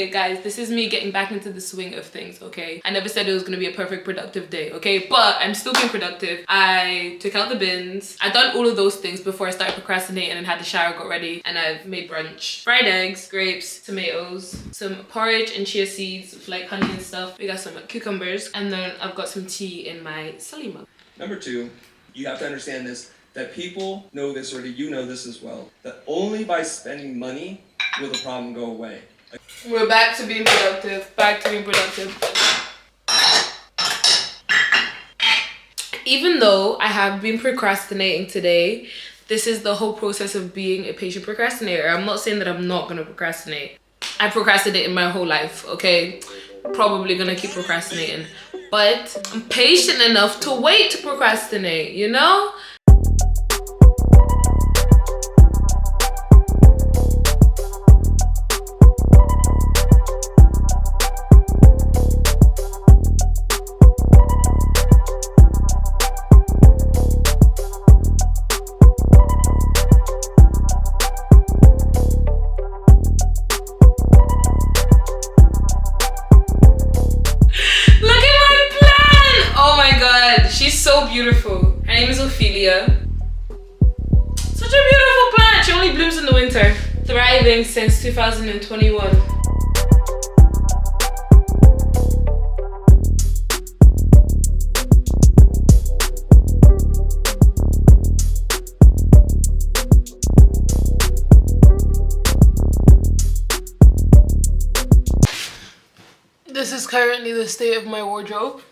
okay, guys, this is me getting back into the swing of things, okay? I never said it was gonna be a perfect productive day, okay? But I'm still being productive. I took out the bins. I've done all of those things before I started procrastinating and had the shower, got ready, and I've made brunch. Fried eggs, grapes, tomatoes, some porridge and chia seeds with like honey and stuff. We got some cucumbers, and then I've got some tea in my sully mug. Number two, you have to understand this, that people know this, or that you know this as well, that only by spending money will the problem go away. We're back to being productive, Even though I have been procrastinating today, this is the whole process of being a patient procrastinator. I'm not saying that I'm not gonna procrastinate. I procrastinated my whole life, okay? Probably gonna keep procrastinating. But I'm patient enough to wait to procrastinate, you know? Beautiful. Her name is Ophelia. Such a beautiful plant. She only blooms in the winter. Thriving since 2021. This is currently the state of my wardrobe.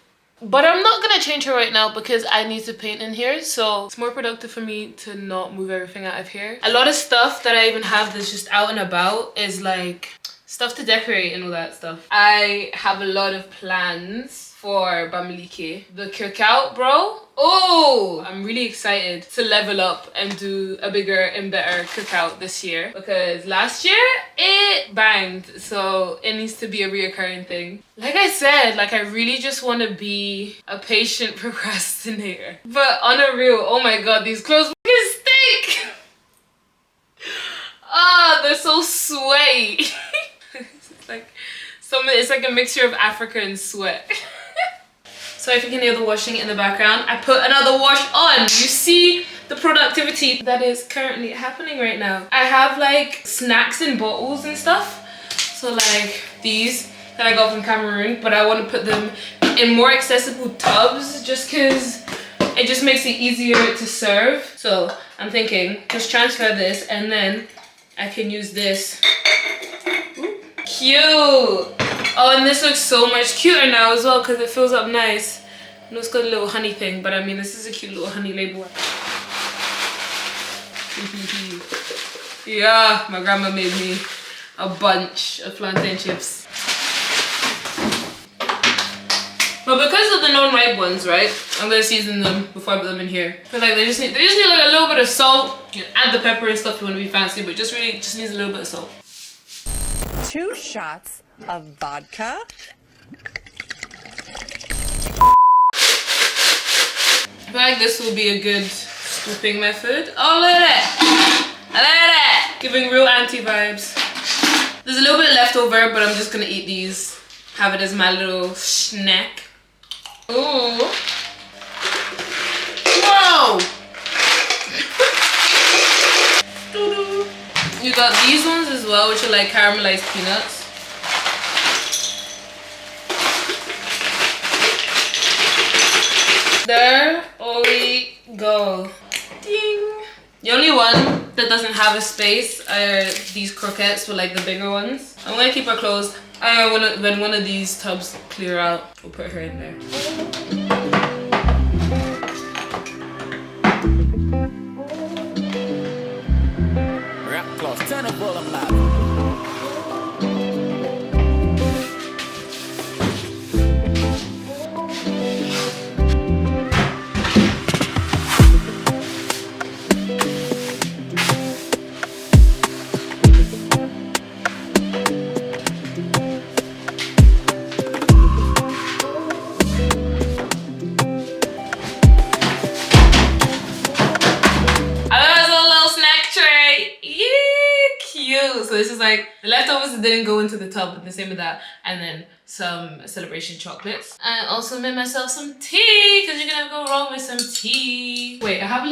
But I'm not gonna change her right now because I need to paint in here, so it's more productive for me to not move everything out of here. A lot of stuff that I even have that's just out and about is like stuff to decorate and all that stuff. I have a lot of plans for Bamileke. The cookout, bro. Oh, I'm really excited to level up and do a bigger and better cookout this year because last year it banged, so it needs to be a reoccurring thing. Like I said, like I really just want to be a patient procrastinator. But on a real, oh my god, these clothes fucking stink. Ah, they're so sweaty. It's like a mixture of Africa and sweat. So if you can hear the washing in the background, I put another wash on. You see the productivity that is currently happening right now. I have like snacks in bottles and stuff. So like these that I got from Cameroon, but I want to put them in more accessible tubs just because it just makes it easier to serve. So I'm thinking just transfer this and then I can use this. Ooh, cute. Oh, and this looks so much cuter now as well because it fills up nice. I know it's got a little honey thing, but I mean, this is a cute little honey label. Yeah, my grandma made me a bunch of plantain chips. But because of the non-ripe ones, right, I'm gonna season them before I put them in here. I feel like they just need like a little bit of salt. You can add the pepper and stuff if you want to be fancy, but just needs a little bit of salt. 2 shots of vodka. I feel like this will be a good scooping method. Oh, look at that! Look at that! Giving real auntie vibes. There's a little bit left over, but I'm just gonna eat these. Have it as my little snack. Ooh. Whoa! You got these ones as well, which are like caramelized peanuts. There we go. Ding! The only one that doesn't have a space are these croquettes with like the bigger ones. I'm gonna keep her closed. When one of these tubs clear out, we'll put her in there. like the leftovers that didn't go into the tub, and the same with that. And then some celebration chocolates. I also made myself some tea, because you can never go wrong with some tea. Wait, I have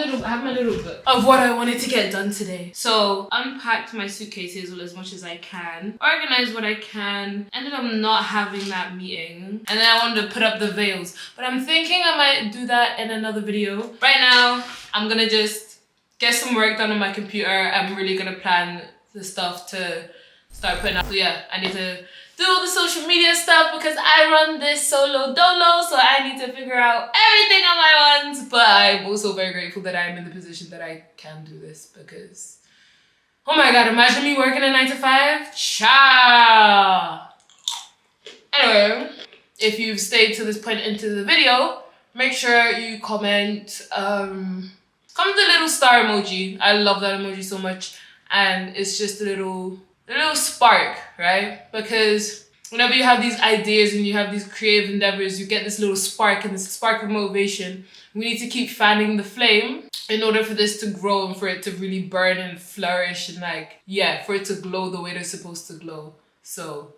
my little book of what I wanted to get done today. So unpacked my suitcases as much as I can, organized what I can, ended up not having that meeting, and then I wanted to put up the veils, but I'm thinking I might do that in another video. Right now I'm gonna just get some work done on my computer. I'm really gonna plan the stuff to start putting up. So yeah, I need to do all the social media stuff because I run this solo dolo, so I need to figure out everything on my ones. But I'm also very grateful that I'm in the position that I can do this, because oh my god, imagine me working a 9 to 5. Ciao. Anyway, if you've stayed to this point into the video, make sure you comment the little star emoji. I love that emoji so much, and it's just a little spark, right? Because whenever you have these ideas and you have these creative endeavors, you get this little spark, and this spark of motivation. We need to keep fanning the flame in order for this to grow and for it to really burn and flourish and for it to glow the way they're supposed to glow. So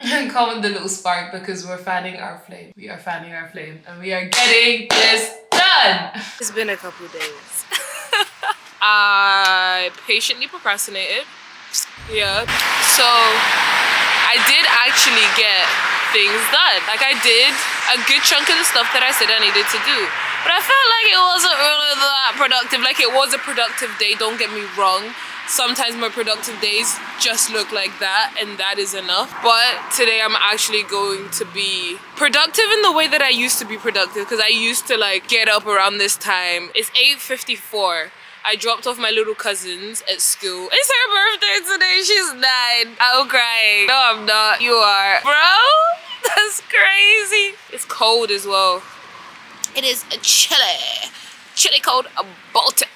comment the little spark, because we're fanning our flame. We are fanning our flame, and we are getting this done. It's been a couple days. I patiently procrastinated. Yeah. So I did actually get things done. I did a good chunk of the stuff that I said I needed to do. But I felt like it wasn't really that productive. It was a productive day, don't get me wrong. Sometimes my productive days just look like that, and that is enough. But today I'm actually going to be productive in the way that I used to be productive, because I used to get up around this time. It's 8:54. I dropped off my little cousins at school. It's her birthday today, she's 9. I'm crying. No, I'm not. You are. Bro, that's crazy. It's cold as well. It is chilly cold, Baltic,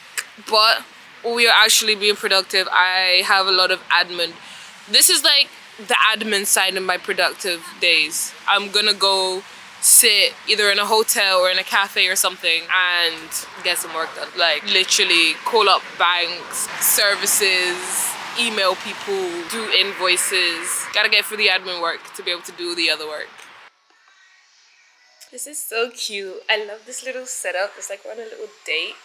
but we are actually being productive. I have a lot of admin. This is the admin side of my productive days. I'm gonna go sit either in a hotel or in a cafe or something and get some work done. Literally call up banks, services, email people, do invoices. Gotta get through the admin work to be able to do the other work. This is so cute. I love this little setup. It's like we're on a little date.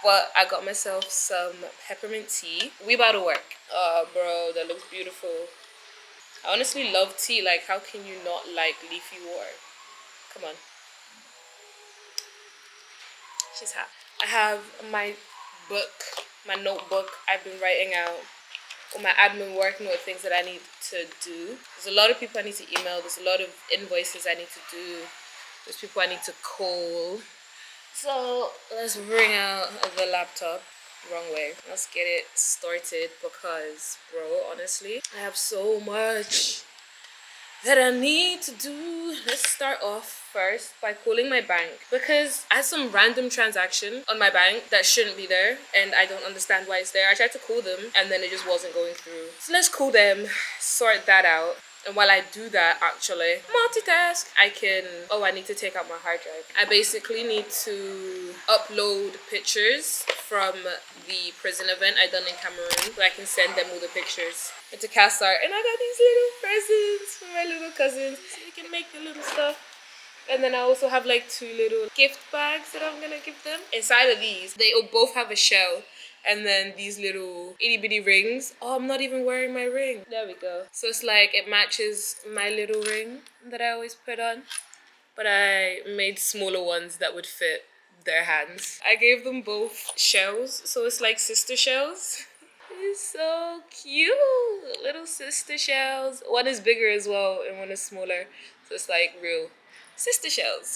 But I got myself some peppermint tea. We about to work. Oh, bro, that looks beautiful. I honestly love tea. How can you not like leafy wort? Come on. She's hot. I have my book, my notebook. I've been writing out all my admin work and all the things that I need to do. There's a lot of people I need to email. There's a lot of invoices I need to do. There's people I need to call. So let's bring out the laptop. Wrong way. Let's get it started, because bro, honestly, I have so much that I need to do. Let's start off first by calling my bank, because I had some random transaction on my bank that shouldn't be there, and I don't understand why it's there. I tried to call them and then it just wasn't going through. So let's call them, sort that out. And while I do that, actually, multitask, I need to take out my hard drive. I basically need to upload pictures from the prison event I done in Cameroon, so I can send them all the pictures into cast art. And I got these little presents for my little cousins, so we can make the little stuff. And then I also have 2 little gift bags that I'm gonna give them. Inside of these, they both have a shell. And then these little itty bitty rings. Oh, I'm not even wearing my ring. There we go. So it's it matches my little ring that I always put on. But I made smaller ones that would fit their hands. I gave them both shells. So it's sister shells. It's so cute. Little sister shells. One is bigger as well and one is smaller. So it's real sister shells.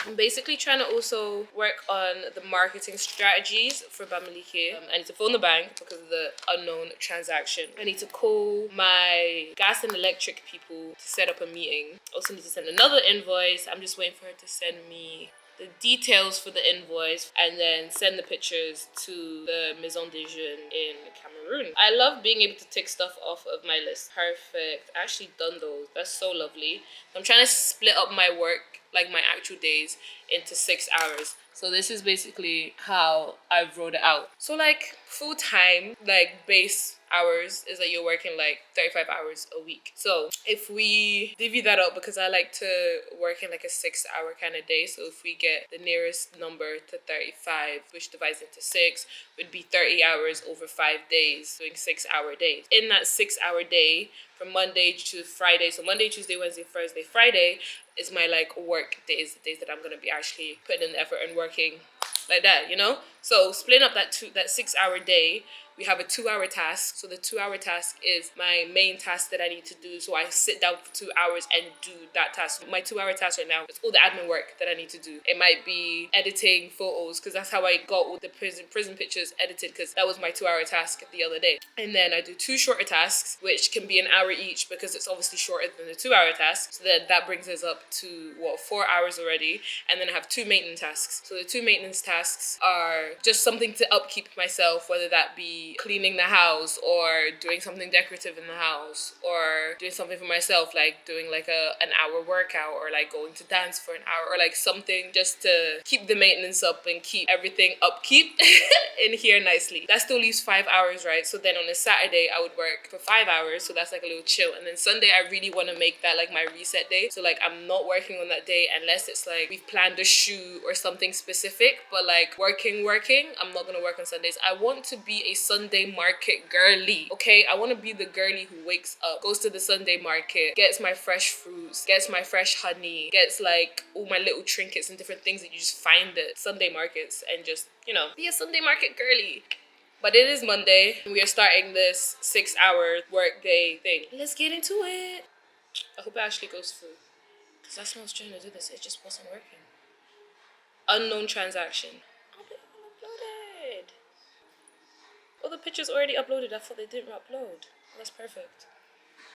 I'm basically trying to also work on the marketing strategies for Bamileke. I need to phone the bank because of the unknown transaction. I need to call my gas and electric people to set up a meeting. Also need to send another invoice. I'm just waiting for her to send me the details for the invoice and then send the pictures to the Maison des Jeunes in Cameroon. I love being able to tick stuff off of my list. Perfect. I actually done those. That's so lovely. I'm trying to split up my work, my actual days, into 6 hours. So this is basically how I've wrote it out. So like full time, like base hours is that you're working like 35 hours a week. So if we divvy that up, because I like to work in like a 6-hour kind of day, so if we get the nearest number to 35, which divides into 6, would be 30 hours over 5 days, doing 6-hour days. In that 6-hour day, from Monday to Friday, so Monday, Tuesday, Wednesday, Thursday, Friday is my like work days, the days that I'm gonna be actually putting in the effort and working like that, you know? So splitting up that 6-hour day, we have a 2-hour task. So the 2-hour task is my main task that I need to do. So I sit down for 2 hours and do that task. My 2-hour task right now is all the admin work that I need to do. It might be editing photos, because that's how I got all the prison pictures edited, because that was my 2-hour task the other day. And then I do 2 shorter tasks, which can be an hour each, because it's obviously shorter than the 2-hour task. So then that brings us up to 4 hours already. And then I have 2 maintenance tasks. So the 2 maintenance tasks are just something to upkeep myself, whether that be cleaning the house or doing something decorative in the house or doing something for myself, like doing like an hour workout or like going to dance for an hour or like something just to keep the maintenance up and keep everything upkeep in here nicely. That still leaves 5 hours, right? So then on a Saturday I would work for 5 hours, so that's like a little chill. And then Sunday I really want to make that like my reset day, so like I'm not working on that day unless it's like we've planned a shoot or something specific. But like working, I'm not gonna work on Sundays. I want to be a Sunday market girly, okay? I want to be the girly who wakes up, goes to the Sunday market, gets my fresh fruits, gets my fresh honey, gets like all my little trinkets and different things that you just find at Sunday markets, and just, you know, be a Sunday market girly. But it is Monday and we are starting this 6-hour work day thing. Let's get into it. I hope it actually goes through, because that's when I was trying to do this, it just wasn't working. Unknown transaction. Oh, they uploaded. Oh, the picture's already uploaded. I thought they didn't upload. That's perfect.